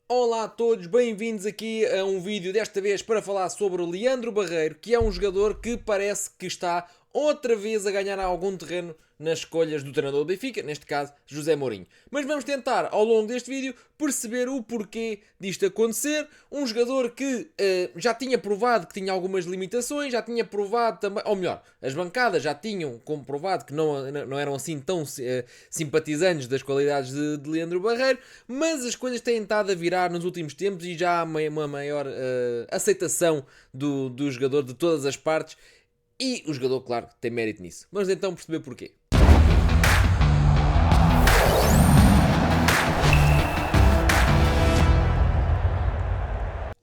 Olá a todos, bem-vindos aqui a um vídeo desta vez para falar sobre o Leandro Barreiro, que é um jogador que parece que está outra vez a ganhar algum terreno nas escolhas do treinador do Benfica, neste caso José Mourinho. Mas vamos tentar ao longo deste vídeo perceber o porquê disto acontecer. Um jogador que já tinha provado que tinha algumas limitações, já tinha provado também, ou melhor, as bancadas já tinham comprovado que não eram assim tão simpatizantes das qualidades de Leandro Barreiro, mas as coisas têm estado a virar nos últimos tempos e já há uma maior aceitação do jogador de todas as partes. E o jogador, claro, tem mérito nisso. Vamos então perceber porquê.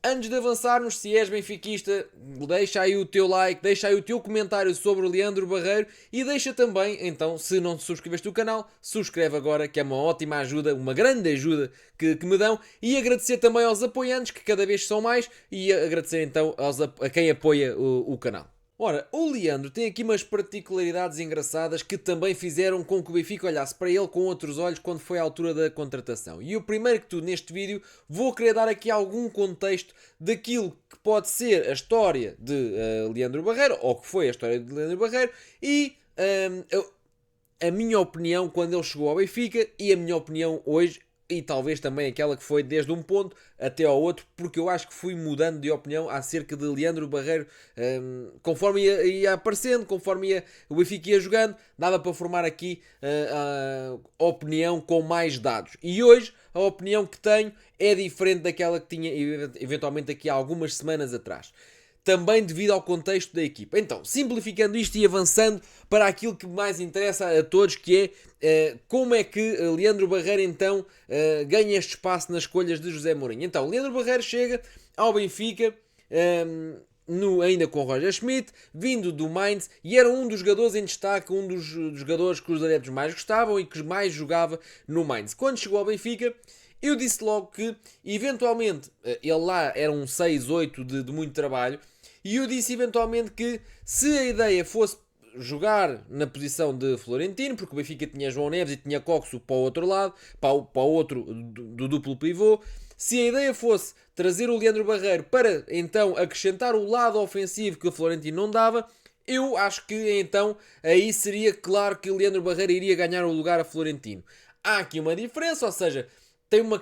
Antes de avançarmos, se és benfiquista, deixa aí o teu like, deixa aí o teu comentário sobre o Leandro Barreiro e deixa também, então, se não te subscreveste o canal, subscreve agora, que é uma ótima ajuda, uma grande ajuda que me dão. E agradecer também aos apoiantes, que cada vez são mais, e agradecer então a quem apoia o canal. Ora, o Leandro tem aqui umas particularidades engraçadas que também fizeram com que o Benfica olhasse para ele com outros olhos quando foi à altura da contratação. E o primeiro que tudo neste vídeo vou querer dar aqui algum contexto daquilo que pode ser a história de Leandro Barreiro, ou que foi a história de Leandro Barreiro, e a minha opinião quando ele chegou ao Benfica e a minha opinião hoje e talvez também aquela que foi desde um ponto até ao outro, porque eu acho que fui mudando de opinião acerca de Leandro Barreiro conforme ia aparecendo, conforme o Benfica ia jogando, dava para formar aqui a opinião com mais dados. E hoje a opinião que tenho é diferente daquela que tinha eventualmente aqui há algumas semanas atrás. Também devido ao contexto da equipa. Então, simplificando isto e avançando para aquilo que mais interessa a todos, que é como é que Leandro Barreiro então ganha este espaço nas escolhas de José Mourinho. Então, Leandro Barreiro chega ao Benfica ainda com Roger Schmidt, vindo do Mainz, e era um dos jogadores em destaque, um dos jogadores que os adeptos mais gostavam e que mais jogava no Mainz. Quando chegou ao Benfica, eu disse logo que, eventualmente, ele lá era um 6-8 de muito trabalho, e eu disse eventualmente que se a ideia fosse jogar na posição de Florentino, porque o Benfica tinha João Neves e tinha Coxo para o outro lado, para o outro do duplo pivô, se a ideia fosse trazer o Leandro Barreiro para então acrescentar o lado ofensivo que o Florentino não dava, eu acho que então aí seria claro que o Leandro Barreiro iria ganhar o lugar a Florentino. Há aqui uma diferença, ou seja, tem uma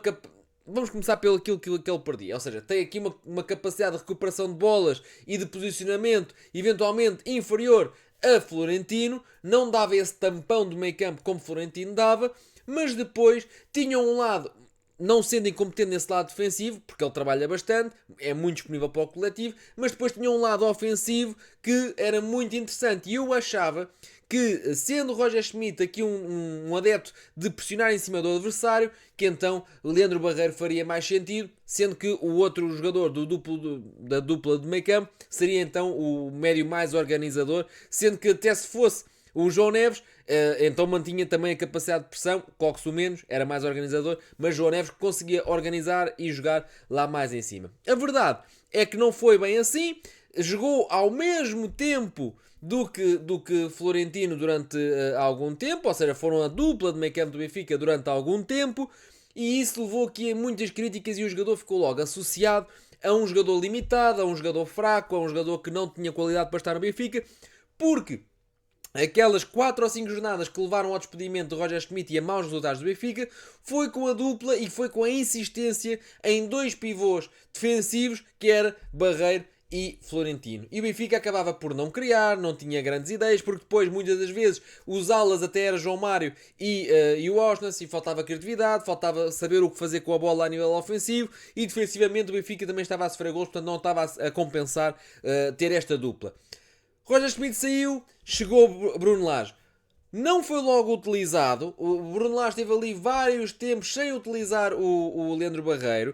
vamos começar pelo aquilo que ele perdia. Ou seja, tem aqui uma capacidade de recuperação de bolas e de posicionamento eventualmente inferior a Florentino. Não dava esse tampão de meio campo como Florentino dava, mas depois tinha um lado, não sendo incompetente nesse lado defensivo, porque ele trabalha bastante, é muito disponível para o coletivo, mas depois tinha um lado ofensivo que era muito interessante. E eu achava que, sendo Roger Schmidt aqui um adepto de pressionar em cima do adversário, que então Leandro Barreiro faria mais sentido, sendo que o outro jogador da dupla de meio campo seria então o médio mais organizador, sendo que até se fosse o João Neves, então mantinha também a capacidade de pressão, Coxo menos, era mais organizador, mas João Neves conseguia organizar e jogar lá mais em cima. A verdade é que não foi bem assim, jogou ao mesmo tempo do que Florentino durante algum tempo, ou seja, foram a dupla de meio campo do Benfica durante algum tempo, e isso levou aqui a muitas críticas e o jogador ficou logo associado a um jogador limitado, a um jogador fraco, a um jogador que não tinha qualidade para estar no Benfica, porque aquelas 4 ou 5 jornadas que levaram ao despedimento de Roger Schmidt e a maus resultados do Benfica foi com a dupla e foi com a insistência em 2 pivôs defensivos, que era Barreiro e Florentino. E o Benfica acabava por não criar, não tinha grandes ideias, porque depois, muitas das vezes, os alas até era João Mário e o Osnas, e faltava criatividade, faltava saber o que fazer com a bola a nível ofensivo, e defensivamente o Benfica também estava a sofrer gols, portanto não estava a compensar ter esta dupla. Roger Schmidt saiu, chegou Bruno Lage. Não foi logo utilizado. O Bruno Lage esteve ali vários tempos sem utilizar o Leandro Barreiro.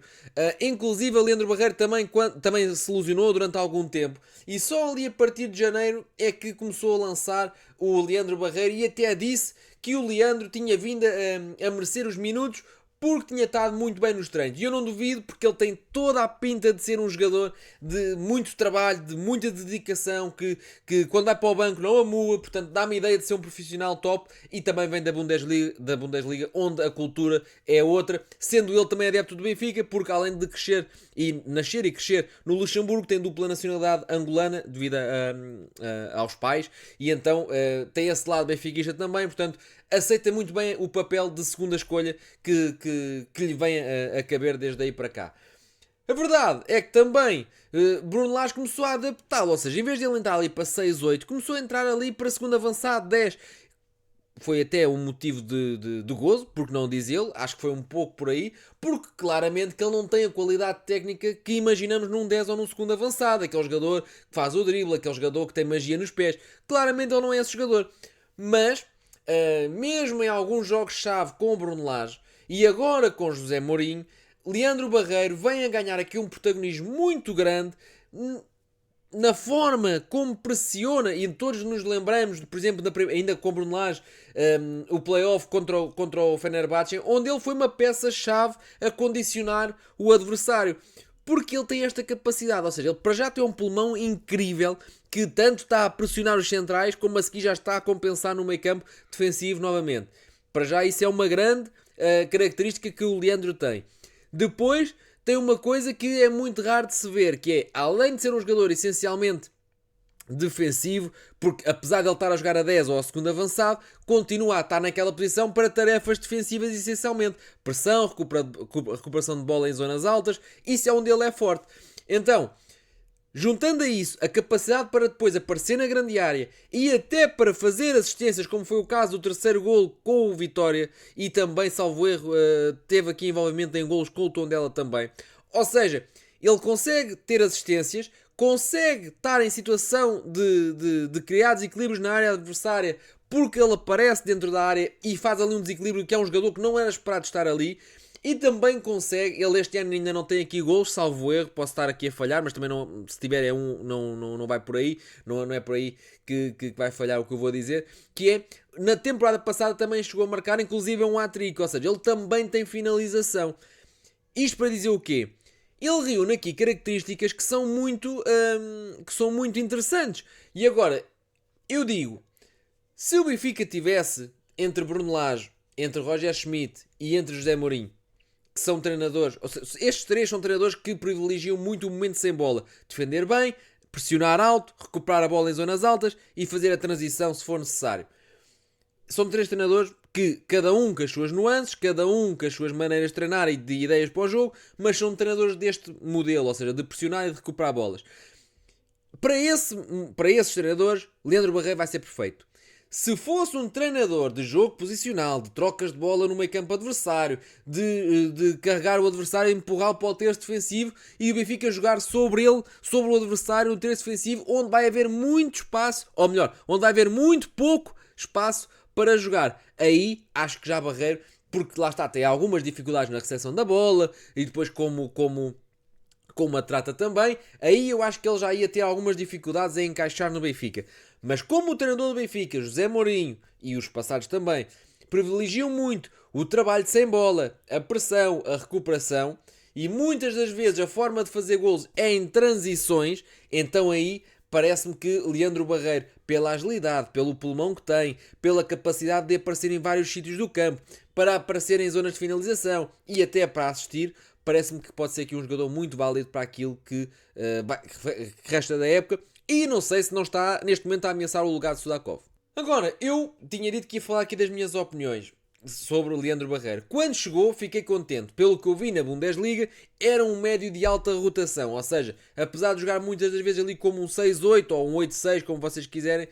Inclusive, o Leandro Barreiro também se ilusionou durante algum tempo. E só ali a partir de janeiro é que começou a lançar o Leandro Barreiro e até disse que o Leandro tinha vindo a merecer os minutos porque tinha estado muito bem nos treinos. E eu não duvido, porque ele tem toda a pinta de ser um jogador de muito trabalho, de muita dedicação, que quando vai para o banco não amua, portanto dá-me a ideia de ser um profissional top, e também vem da Bundesliga, onde a cultura é outra, sendo ele também adepto do Benfica, porque além de nascer e crescer no Luxemburgo, tem dupla nacionalidade angolana, devido aos pais, e então tem esse lado benfiquista também, portanto aceita muito bem o papel de segunda escolha que lhe vem a caber desde aí para cá. A verdade é que também Bruno Lage começou a adaptá-lo, ou seja, em vez de ele entrar ali para 6-8, começou a entrar ali para segundo avançado 10. Foi até um motivo de gozo, porque não diz ele, acho que foi um pouco por aí, porque claramente que ele não tem a qualidade técnica que imaginamos num 10 ou num segundo avançado, aquele jogador que faz o drible, aquele jogador que tem magia nos pés. Claramente ele não é esse jogador. Mas mesmo em alguns jogos-chave com o Bruno Lage e agora com José Mourinho, Leandro Barreiro vem a ganhar aqui um protagonismo muito grande na forma como pressiona, e todos nos lembramos, por exemplo, ainda com o Bruno Lage, o play-off contra o Fenerbahçe, onde ele foi uma peça-chave a condicionar o adversário. Porque ele tem esta capacidade, ou seja, ele para já tem um pulmão incrível que tanto está a pressionar os centrais como a seguir já está a compensar no meio campo defensivo novamente. Para já isso é uma grande característica que o Leandro tem. Depois tem uma coisa que é muito raro de se ver, que é, além de ser um jogador essencialmente defensivo, porque apesar de ele estar a jogar a 10 ou a segundo avançado, continua a estar naquela posição para tarefas defensivas essencialmente. Pressão, recuperação de bola em zonas altas, isso é onde ele é forte. Então, juntando a isso a capacidade para depois aparecer na grande área e até para fazer assistências, como foi o caso do terceiro golo com o Vitória, e também, salvo erro, teve aqui envolvimento em golos com o Tondela também. Ou seja, ele consegue ter assistências, consegue estar em situação de criar desequilíbrios na área adversária, porque ele aparece dentro da área e faz ali um desequilíbrio que é um jogador que não era esperado estar ali. E também consegue, ele este ano ainda não tem aqui gols, salvo erro, posso estar aqui a falhar, mas também não, se tiver é um, não vai por aí, não é por aí que vai falhar o que eu vou dizer, que é, na temporada passada também chegou a marcar, inclusive é um hat-trick, ou seja, ele também tem finalização. Isto para dizer o quê? Ele reúne aqui características que são muito interessantes. E agora, eu digo, se o Benfica tivesse entre Bruno Lage, entre Roger Schmidt e entre José Mourinho, que são treinadores, ou seja, estes três são treinadores que privilegiam muito o momento sem bola. Defender bem, pressionar alto, recuperar a bola em zonas altas e fazer a transição se for necessário. São três treinadores que, cada um com as suas nuances, cada um com as suas maneiras de treinar e de ideias para o jogo, mas são treinadores deste modelo, ou seja, de pressionar e de recuperar bolas. Para esses treinadores, Leandro Barreiro vai ser perfeito. Se fosse um treinador de jogo posicional, de trocas de bola no meio campo adversário, de carregar o adversário e empurrá-lo para o terço defensivo e o Benfica jogar sobre ele, sobre o adversário, no terço defensivo, onde vai haver muito espaço, ou melhor, onde vai haver muito pouco espaço para jogar. Aí acho que já Barreiro, porque lá está, tem algumas dificuldades na recepção da bola e depois como a trata também, aí eu acho que ele já ia ter algumas dificuldades em encaixar no Benfica. Mas como o treinador do Benfica, José Mourinho, e os passados também, privilegiam muito o trabalho sem bola, a pressão, a recuperação, e muitas das vezes a forma de fazer golos é em transições, então aí parece-me que Leandro Barreiro, pela agilidade, pelo pulmão que tem, pela capacidade de aparecer em vários sítios do campo, para aparecer em zonas de finalização e até para assistir, parece-me que pode ser aqui um jogador muito válido para aquilo que resta da época. E não sei se não está neste momento a ameaçar o lugar de Sudakov. Agora, eu tinha dito que ia falar aqui das minhas opiniões sobre o Leandro Barreiro. Quando chegou, fiquei contente. Pelo que eu vi na Bundesliga, era um médio de alta rotação. Ou seja, apesar de jogar muitas das vezes ali como um 6-8 ou um 8-6, como vocês quiserem,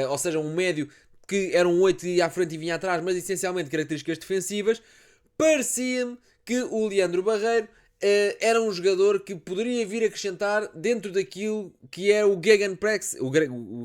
ou seja, um médio que era um 8 e à frente e vinha atrás, mas essencialmente características defensivas, parecia-me que o Leandro Barreiro era um jogador que poderia vir acrescentar dentro daquilo que é o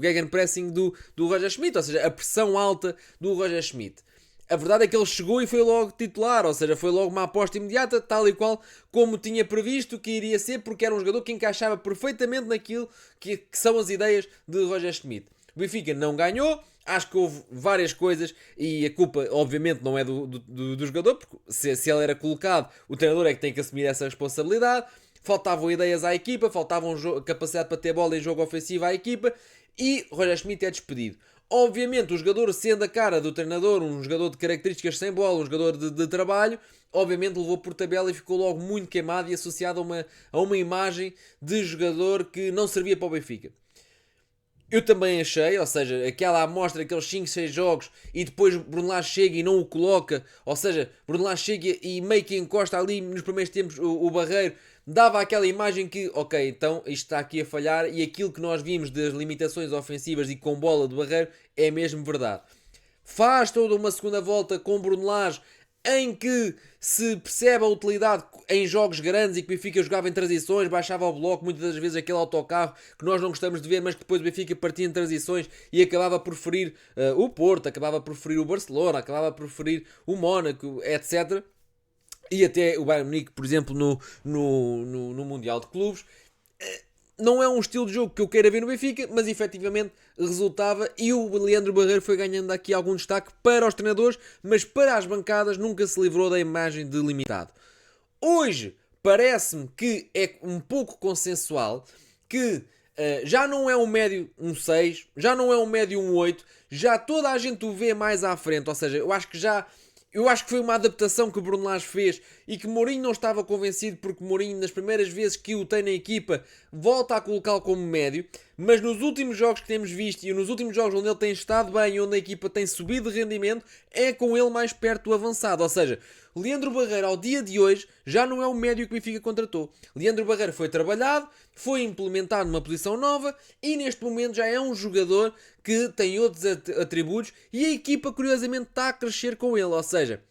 gegenpressing do Roger Schmidt, ou seja, a pressão alta do Roger Schmidt. A verdade é que ele chegou e foi logo titular, ou seja, foi logo uma aposta imediata, tal e qual como tinha previsto que iria ser, porque era um jogador que encaixava perfeitamente naquilo que são as ideias de Roger Schmidt. O Benfica não ganhou, Acho que houve várias coisas e a culpa, obviamente, não é do jogador, porque se ele era colocado, o treinador é que tem que assumir essa responsabilidade. Faltavam ideias à equipa, faltavam capacidade para ter bola em jogo ofensivo à equipa e Roger Schmidt é despedido. Obviamente, o jogador, sendo a cara do treinador, um jogador de características sem bola, um jogador de trabalho, obviamente levou por tabela e ficou logo muito queimado e associado a uma imagem de jogador que não servia para o Benfica. Eu também achei, ou seja, aquela amostra, aqueles 5, 6 jogos e depois Bruno Lage chega e não o coloca, ou seja, Bruno Lage chega e meio que encosta ali nos primeiros tempos o Barreiro, dava aquela imagem que, ok, então isto está aqui a falhar e aquilo que nós vimos das limitações ofensivas e com bola do Barreiro é mesmo verdade. Faz toda uma segunda volta com Bruno Lage em que se percebe a utilidade em jogos grandes e que o Benfica jogava em transições, baixava o bloco, muitas das vezes aquele autocarro que nós não gostamos de ver, mas que depois o Benfica partia em transições e acabava por ferir o Porto, acabava por ferir o Barcelona, acabava por ferir o Mónaco, etc. E até o Bayern Munique, por exemplo, no Mundial de Clubes. Não é um estilo de jogo que eu queira ver no Benfica, mas efetivamente resultava e o Leandro Barreiro foi ganhando aqui algum destaque para os treinadores, mas para as bancadas nunca se livrou da imagem de limitado. Hoje parece-me que é um pouco consensual que já não é um médio um 6, já não é um médio um 8, já toda a gente o vê mais à frente, ou seja, eu acho que foi uma adaptação que o Bruno Lage fez e que Mourinho não estava convencido porque Mourinho, nas primeiras vezes que o tem na equipa, volta a colocá-lo como médio, mas nos últimos jogos que temos visto e nos últimos jogos onde ele tem estado bem e onde a equipa tem subido de rendimento, é com ele mais perto do avançado. Ou seja, Leandro Barreiro ao dia de hoje já não é o médio que o Benfica contratou. Leandro Barreiro foi trabalhado, foi implementado numa posição nova e neste momento já é um jogador que tem outros atributos e a equipa curiosamente está a crescer com ele. Ou seja,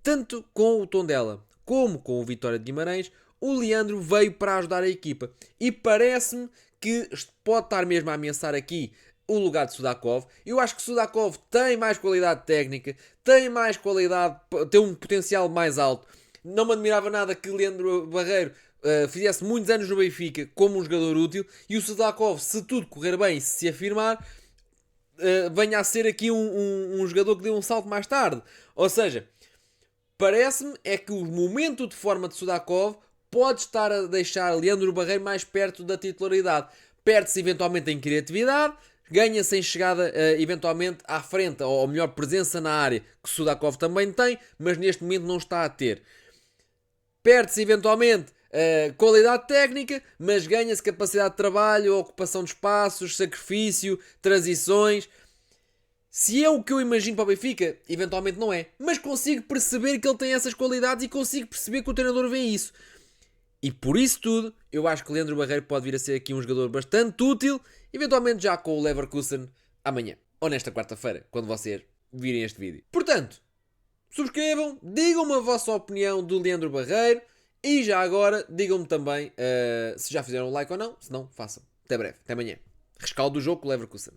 tanto com o Tondela como com o Vitória de Guimarães, o Leandro veio para ajudar a equipa. E parece-me que pode estar mesmo a ameaçar aqui o lugar de Sudakov. Eu acho que Sudakov tem mais qualidade técnica, tem mais qualidade, tem um potencial mais alto. Não me admirava nada que Leandro Barreiro fizesse muitos anos no Benfica como um jogador útil e o Sudakov, se tudo correr bem e se afirmar, venha a ser aqui um jogador que dê um salto mais tarde. Ou seja, parece-me é que o momento de forma de Sudakov pode estar a deixar Leandro Barreiro mais perto da titularidade. Perde-se eventualmente em criatividade, ganha-se em chegada eventualmente à frente, ou melhor, presença na área, que Sudakov também tem, mas neste momento não está a ter. Perde-se eventualmente qualidade técnica, mas ganha-se capacidade de trabalho, ocupação de espaços, sacrifício, transições. Se é o que eu imagino para o Benfica, eventualmente não é. Mas consigo perceber que ele tem essas qualidades e consigo perceber que o treinador vê isso. E por isso tudo, eu acho que Leandro Barreiro pode vir a ser aqui um jogador bastante útil, eventualmente já com o Leverkusen amanhã. Ou nesta quarta-feira, quando vocês virem este vídeo. Portanto, subscrevam, digam-me a vossa opinião do Leandro Barreiro e já agora digam-me também se já fizeram o like ou não. Se não, façam. Até breve, até amanhã. Rescaldo do jogo com o Leverkusen.